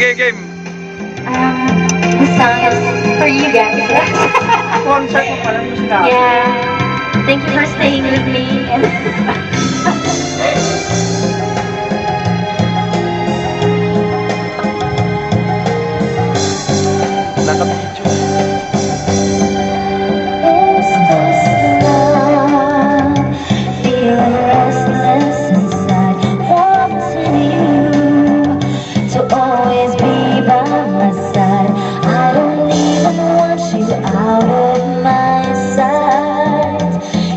Sige, game. This song is for you guys. Concert mo pala yung sinabi. Yeah. Thank you for staying with me. Naka-video. Is this love? Feeling restless inside, wanting you to always be by my side. I don't even want you out of my sight.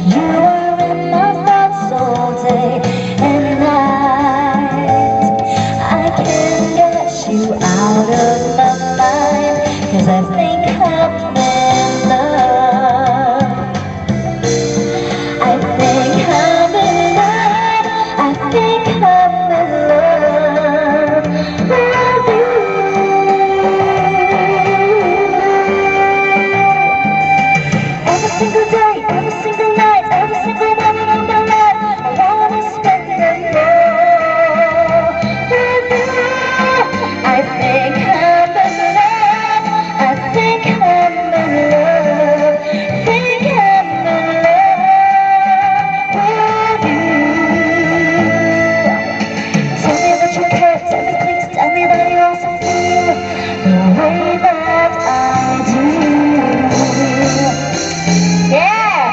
You are in my thoughts all day and night. I can't get you out of my mind, 'cause I think I'm in love. I think I'm in love. I think I'm in love with you. Every single day, every single night, every single moment of my life, I wanna spend it more with you. I think I'm in love. I think I'm in love. Think I'm in love with you. Tell me that you care. Tell me, please. Tell me that you also feel the way that I do. Yeah.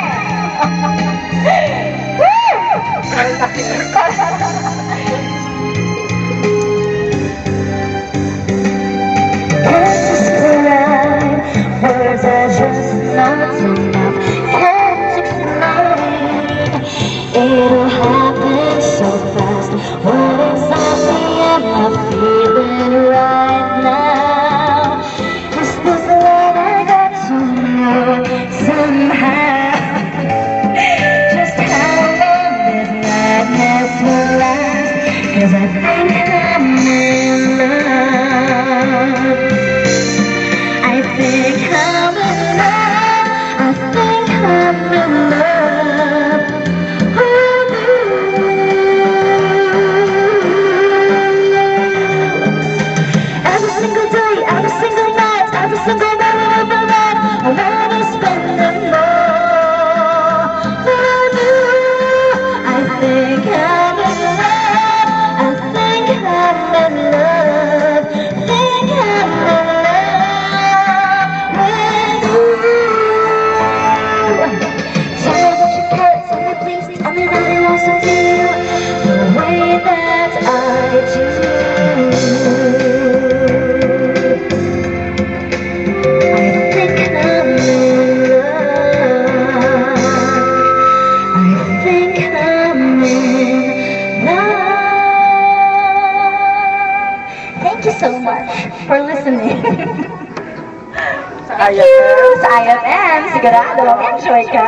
This is blind. Words are just not enough. Can't explain. It'll happen so fast. What exactly am I feeling right now? Is this what I got to know somehow? Just how long this madness will last? 'Cause I think I'm in love. I think I'm in love. I think I'm in love with you. Every single day, every single night, every single moment of my life, I wanna spend them more with you. I think I'm in love. I think I'm in love. Think I'm in love with you. Tell me that you care. Tell me, please. Tell me that you also feel the way that I do. I think I'm in love. I think I'm in love. Thank you so much for listening. Thank you sa IFM. Sigurado mag-enjoy ka.